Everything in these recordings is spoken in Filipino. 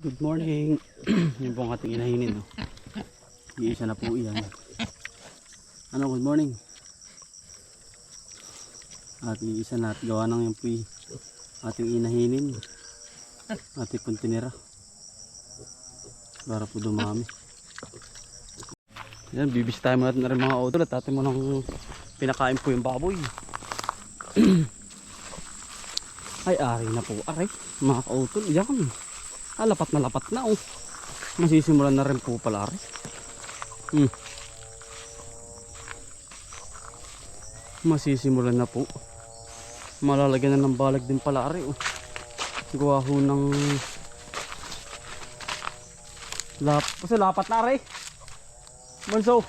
Good morning. Yun po ang ating inahinin. No? Iisa na po yan. Ano, good morning. At iisa na at gawa ng yung po ating inahinin. Ating pong tinira. Para po dumami. Yan, bibisitahin mo natin na rin mga utol at atin mo nang pinakain po yung baboy. Ay, ari na po. Aray, mga kautol. Yan. Lapat na oh. Masisimulan na rin po pala ari. Masisimulan na po. Malalagyan na ng balag din pala ari oh. Gawa ho ng kasi lapat na ari. Bunso.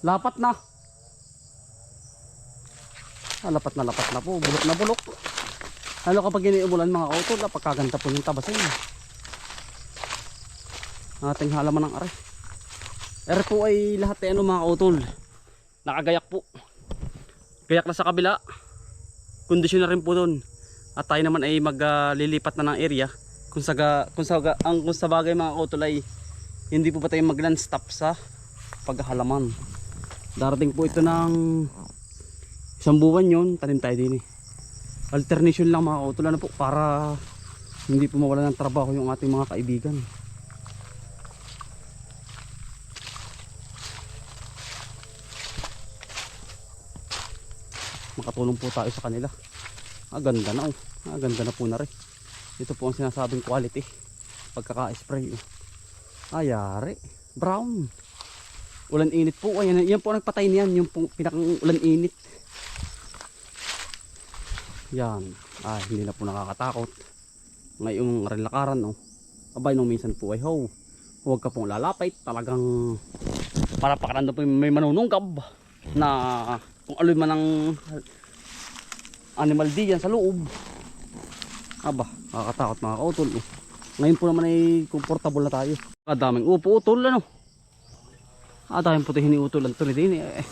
Lapat na. Lapat na po. Bulok na bulok. Ano kapag iniumulan mga kautol, napakaganda po yung tabasin. Ating halaman ng are. Are po ay lahat ay ano mga kautol. Nakagayak po. Gayak na sa kabila. Kondisyon na rin po doon. At tayo naman ay maglilipat na ng area. Kung sa bagay mga kautol ay hindi po pa tayo mag-land stop sa paghalaman. Darating po ito ng isang buwan yun. Tanim tayo din eh. Alternation lang mga kautol na po para hindi po mawala ng trabaho yung ating mga kaibigan. Makatulong po tayo sa kanila. Ganda na oh. Ganda na po na rin. Ito po ang sinasabing quality pagkaka-spray oh. Ayari brown. Ulan init po. Ayan, yan po ang nagpatay niyan. Yung pinakang ulan init. Yan. Hindi na po nakakatakot. Ngayong relakaran oh. Abay nung minsan po ay huwag ka pong lalapit. Talagang para pakaran po may manunungkab na kung aloy man ang animal diyan sa loob. Nakakatakot mga kautol oh. Ngayon po naman ay comfortable na tayo. Daming upo utol ano. Daming puti hiniutol ang tuloy din eh.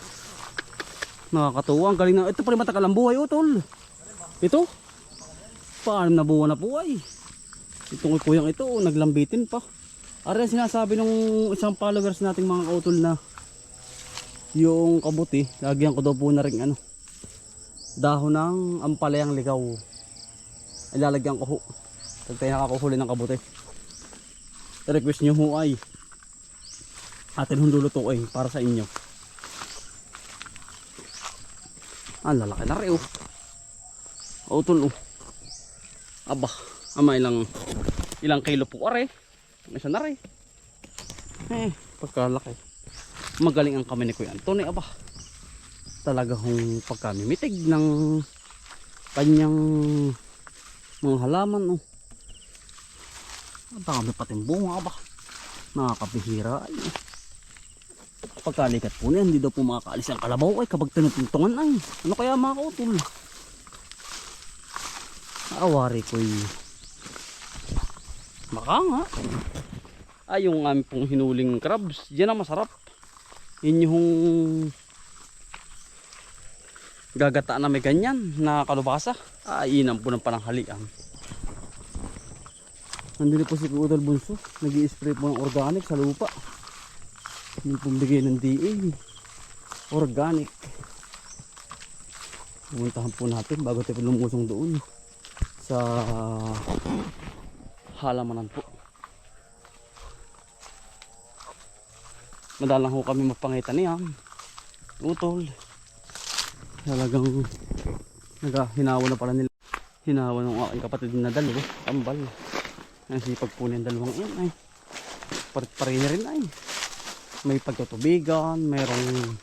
Nakakatuwa. Ang galing na. Ito pa rin matagal ang buhay utol. Ito, paano na buwan na po ay. Itong kuyang ito, naglambitin pa. Ari sinasabi ng isang followers nating mga kautol na yung kabuti, lagyan ko daw po na rin ano, dahon ng ampalayang ligaw. Ilalagyan ko ho. Pag tayo nakakuhuli ng kabuti. I-request nyo ho ay atin hundulo to ay para sa inyo. Lalaki na rin oh. Utol oh. Ilang kilo po are. Isa na rin. Pagkalaki. Magaling ang kami ni Kuya Antonio talaga hong pagkamimitig ng kanyang mga halaman oh. Ang dami pating bunga nakakabihira ay. Pagkalikat po niya hindi daw po makakaalis ang kalabaw ay kapag tinutungtungan ay. Ano kaya mga kautol? Awari ko'y baka nga yung aming pong hinuling crabs diyan ang masarap. Yun yung gagataan na may ganyan na kalubasa. Inan po ng pananghalian. Nandito po si Kuya Udal Bunso, nag-i-spray po ng organic sa lupa. Hindi pong bigay ng DA organic. Pumuntahan po natin bago tayo lumusong doon sa halamanan po. Madalang ho kami mapangitan niyan utol. Talagang hinawa na pala nila. Hinawa ng aking kapatid na dalawa tambal. Ang sipag po ng dalawang yan ay pare na rin ay may pagtutubigan, mayroong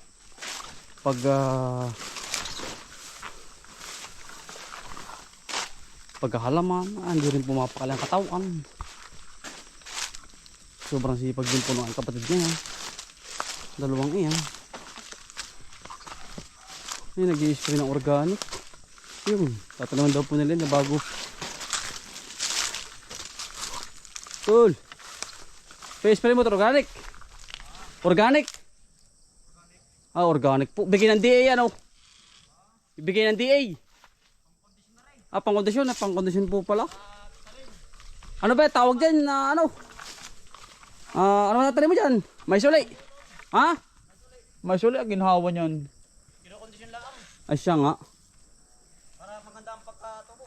paghahalaman, hindi rin pumapakala ang katawan. Sobrang sipag din po ng kapatid niya. Dalawang iyan. Nag-i-spray ng organic. Yun, tatanaman daw po nila na bago. Cool. Pa-spray mo ito organic. Organic. Organic po. Bigay ng DA ano. Ibigay ng DA. Pangkondisyon. Pangkondisyon po pala. Ano ba tawag dyan na ano? Ano natin mo dyan? May suli. Ha? May suli ang ginhawa niyan. Kinokondisyon lang. Ay siya nga. Para maganda ang pagkatubo.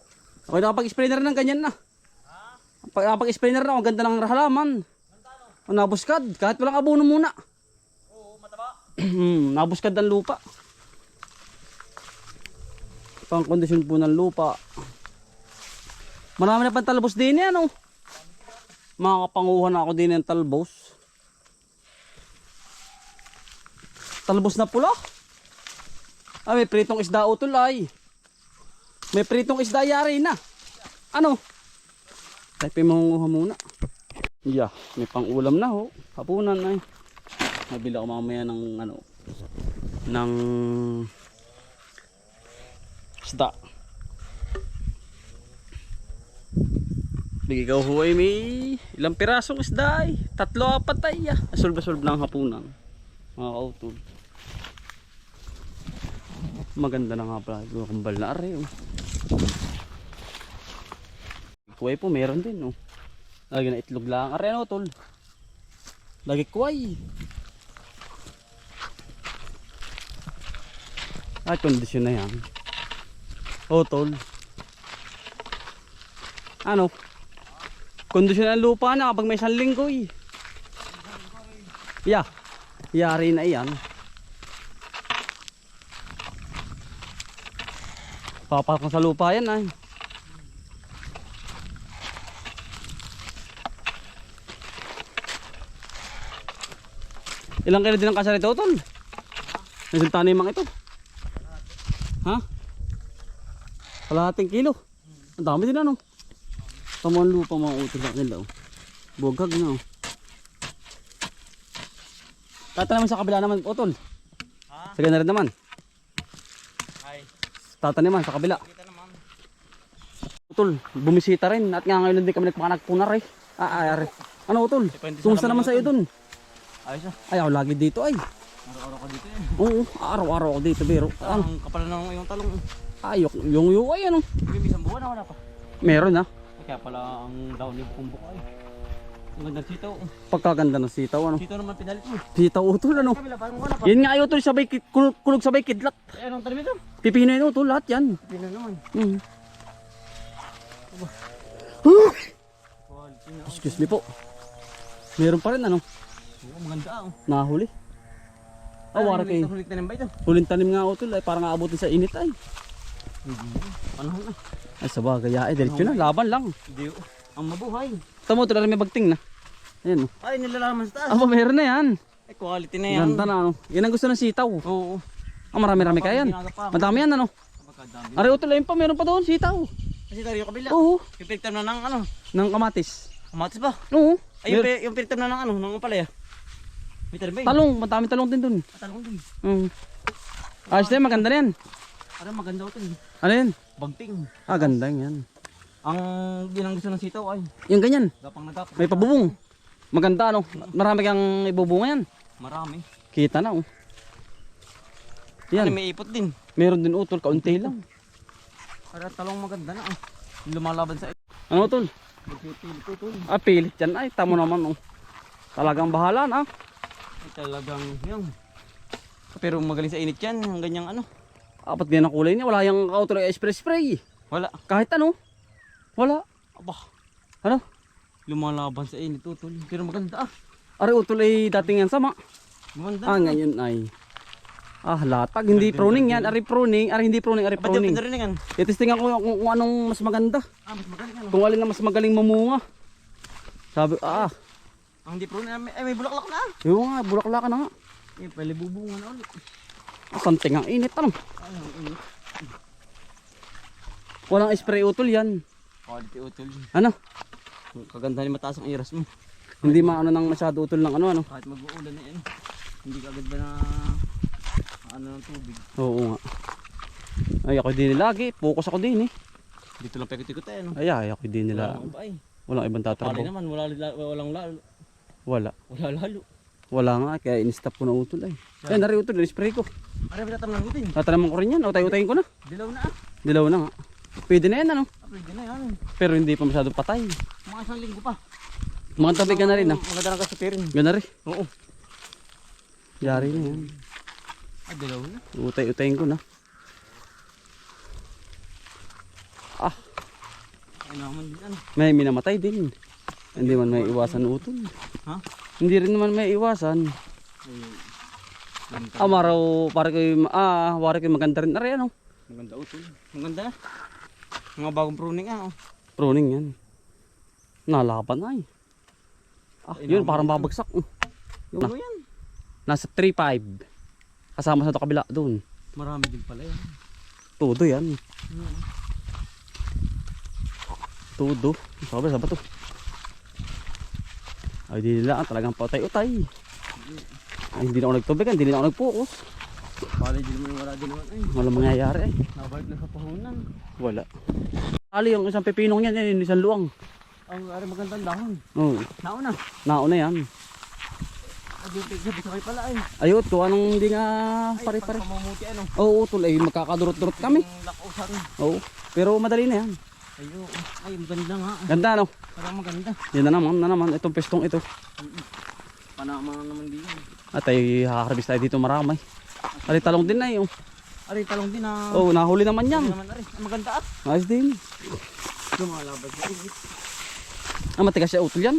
Okay, nakapag-spray na rin ng ganyan na. Nakapag-spray na rin ako. Ang ganda ng halaman. O, nabuskad. Kahit walang abono muna. Oo, mataba. Nabuskad ang lupa. Pang kondisyon po ng lupa. Marami na pang talbos din yan, oh. Makakapanguhan ako din ng talbos. Talbos na pula. May pritong isda utol ay. May pritong isda yari na. Ano? Tayo mangunguha muna. Yeah, may pang ulam na ho. Hapunan ay. Mabili ako mamaya ng ano. Ng isda. Bigay ko ho ay may ilang pirasong isda ay. 3-4 ay. Asulba-sulb lang hapunan. Mga kautol. Maganda na nga pala. Kambal na are. Oh. Kuway po meron din. Oh. Lagi na itlog lang. Are ano tol. Lagi kuway. Ay kondisyon na yan. Oh tol. Ano? Kondisyon ang lupa na kapag may isang linggo eh. Yeah. Yari na iyan. Papak sa lupa yan ay. Ilang kilo din ang kasar ito tol? Isang tanimang ito. Ha? Kalahating kilo. Ang dami din ano. Tamuan lupa mga utol sa kanila. Oh. Bugag na. Oh. Tata naman sa kabila naman utol. Ha? Sa ganda rin naman. Ay, Tata naman sa kabila. kita naman. Utol, bumisita rin. At nga ngayon hindi kami nagpakanagpunar eh. Ari. Ano utol? Kumusta naman sa iyo dun? Ayos na. Ay ako lagi dito ay. Araw-araw ka dito eh. Oo, araw-araw ako dito biro. Ano? Ang kapal na ng iyong talong. Ayok, yung ay ano. May isang buwan na wala pa. Meron ha. Ay, kaya pala ang daon yung pumbok ay. Ang ganda sitaw. Pagkaganda ng sitaw ano. Sitaw naman pinalit mo. Sitaw utol ano. Kabila, parang wala pa. Yan nga ay utol sabay kulog sabay kidlat. Eh, anong tanim ito? Pipino yun utol lahat yan. Pino naman. Quality na. Excuse me po. Meron pa rin ano. Oo, maganda oh. Nahuli. Wala kay. Hulik na ba ito? Huling tanim nga utol ay parang aabutin sa init ay. Panahon na. Ay sa bagay ay diretso na laban lang. Hindi oh. Ang mabuhay. Tamo utol may bagting na. Ayan. Ay, nilalaman sa taas. Aba meron na yan. Ay, quality na yan. Ganda na ano. Yan ang gusto ng sitaw. Oo. Marami-rami kaya yan. Madami yan ano. Pagkadami. Ari utol ayun pa meron pa doon sitaw. Kasi tayo kabila. Oo. Yung pinagtam na ng ano? Ng kamatis. Kamatis ba? Oo. Ay, yung pinagtam na ng ano? Ng palaya. May talim ba yun? Talong, madami talong din doon. Talong din. Ayos na yan, maganda na yan. Parang maganda ito. Ano yan? Bagting. Ganda yan. Ang ginang gusto ng sitaw ay Yung ganyan, gapang nagapang. may pabubong. Maganda ano, marami kang ibubunga yan. Marami. Kita na oh. Yan. Yan, May ipot din. meron din utol, kaunti lang. Para talong maganda na ah. Lumalaban sa Ano utol? magpipili po ito. Pilit yan ay, tamo naman oh. Talagang bahala na. Ay talagang yung. Pero magaling sa init yan. Ang ganyang ano. Apat din ang kulay niya, wala yung utol ay spray. Wala. Kahit ano, wala. Aba. Ano? Lumalaban sa init utol. Pero maganda ah. Ari utol ay dating yan sama. Maganda. Ngayon ay. Latag, hindi pruning yan. Ari pruning, ari hindi pruning, ari Ba't yung pruning. pinariningan? Itistingan ko kung anong mas maganda. Mas magaling ano. Kung alin na mas magaling mamunga. Sabi, Ang di pro na may bulaklak na. yung nga, bulaklak na nga. Eh, palibubungan na ulit. Something ang init, ano? Ay, ang init. Walang spray utol yan. Quality utol. Ano? Ang kaganda ni mataas ang iras mo. Hindi maano nang masyado utol ng ano. Kahit mag-uulan na yan. Hindi ka agad ba na ano ng tubig. Oo nga. Ay, ako din lagi. Focus ako din eh. Dito lang pekot-ikot tayo no. Ay, ako din nila. Walang ibang Pali tatrabaho. naman, walang lalo. Wala. Wala lalo. Wala nga, kaya in-stop ko na utol ay. Ay, nari utol, in-spray ko. Pare, bitatam lang din. Tatanaman ko rin yan. Utay-utayin ko na. Dilaw na ah. Dilaw na nga. Pwede na yan ano. Pwede na yan. Pero hindi pa masyado patay. Mga isang linggo pa. Mga tabi ka na rin, ah. Maganda ng kasupirin. Gana rin. Oo. Yari na yan. Ah, dalawa na. Utay-utayin ko na. Ah, Ay naman din ano. may minamatay din. Hindi man may iwasan utol. Ha? Hindi rin naman may iwasan. Ay, maganda. Maraw, wari ko maganda rin. Aray, ano? Maganda utol. Maganda na. Mga bagong pruning ah. Oh. Pruning yan. Nalaban na eh. Ah, Ay, yun, naman parang ito. babagsak. Yung ano yan. Nasa 3.5. Kasama sa kabila doon. Marami din pala yan. Todo yan. Todo. Sabi ba to? Ay, di nila talagang patay-utay. Ay, hindi na ako nagtubig, hindi na ako nag-focus. Bali din naman wala din naman ay. Walang mangyayari ay. Nabalik na sa pahunan. Wala. Ali, yung isang pepinong yan, yan, isang luwang. Ang ari magandang dahon. Oo. Nauna. Nauna yan. Ay, yung tigabisakay pala ay. Ayot, kung anong hindi nga Ay, pare-pare. pamamuti ano. Oo, tol, ay magkakadurot-durot kami. Yung lakusan. Oo. Pero madali na yan. Ayo. Ay, maganda nga. Ganda, no? Parang maganda. Yan na naman, itong pestong ito. Panama naman din yan. At ay haharvest tayo dito marami. Ali, talong din na yun. Ari, talong din na. Oo, nahuli naman yan. Naman ari. Ay, maganda at. Ayos din. Lumalabas sa igit. Ah, matigas siya utol yan.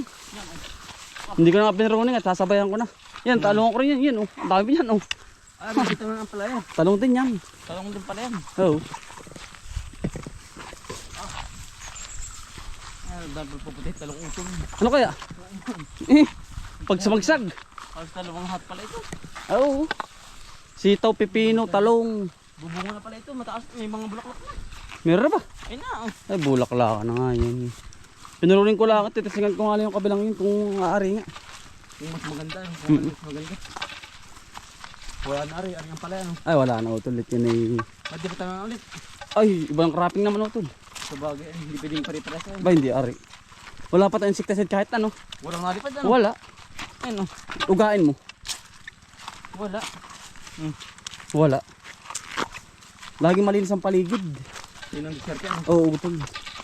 Hindi ko na nga pinruning at sasabayan ko na. Yan, talong ko rin yan. Yan, oh. Ang dami yan, oh. Ay, dito na lang pala yan. Talong din yan. Talong din pala yan. Oo. Ay, dahil puputi, talong utong. Ano kaya? Eh, pag sumagsag. Halos talong ang hot pala ito. Oo. Sitaw, pipino, talong. Bubunga na pala ito. Mataas, may mga bulaklak na. Meron ba? Ay na, oh. Ay, bulaklak na nga yan. Pinuruling ko lang at titisingan ko nga lang yung kabilang yun kung aari nga. Yung mas maganda. Yung mas maganda. Wala na ari. Ari ang pala yan. Ay, wala na utol. Yan ay... Pwede ba tayo ulit? Ay, ibang cropping naman utol. Sa bagay, hindi pwedeng pare-pares yan. Ba, hindi ari. Wala pa tayong insecticide kahit ano. Walang nalipad ano? Wala. Ayun, oh. Ugain mo. Wala. Wala. Laging malinis ang paligid. Yun ang diskarte ano. Oo, utol.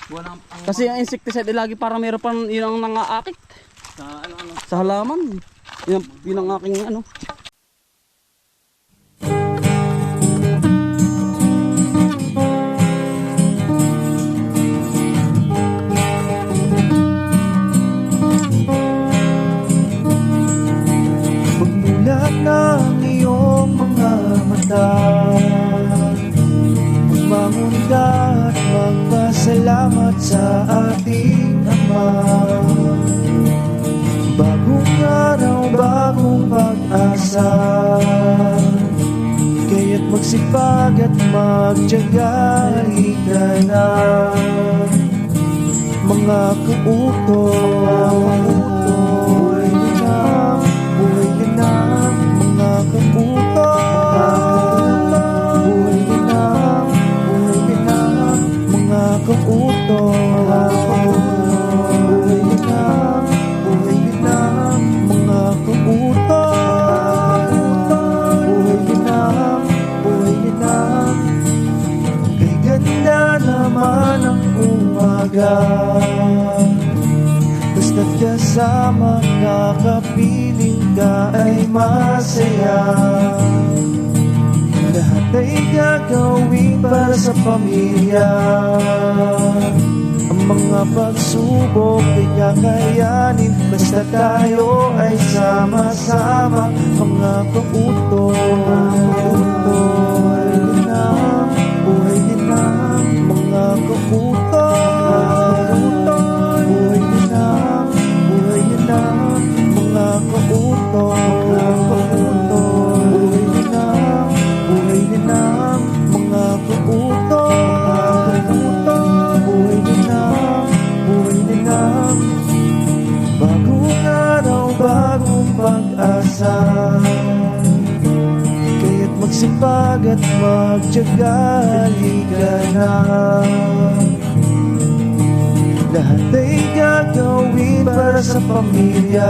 Wala ang Kasi ang insecticide ay lagi para meron pa yun ang nangaakit sa ano. sa halaman. Yun ang aking ano. Magmulat ng iyong mga mata, magmamunda at magpasalamat sa ating Ama. Bagong araw, bagong pag-asa, kaya't magsipag at magtiyaga. Halika na, mga kautoy, buhay na, buhay na, mga kautoy, buhay na, buhay na, mga kautoy, buhay na, buhay na, mga kautoy, buhay na, buhay na. Kay ganda naman ang umaga, basta't kasama ka, kapiling ka ay masaya. Lahat ay gagawin para sa pamilya. Ang mga pagsubok ay kakayanin, basta tayo ay sama-sama. Mga kautoy, buhay din na, mga kautoy, buhay din na, buhay din na, mga kautoy, buhay din na, buhay din na, mga kautoy, buhay din na, buhay din na. Bagong araw, bagong pag-asa, kaya't magsipag at magtiyaga. Halika na, lahat ay gagawin para sa pamilya.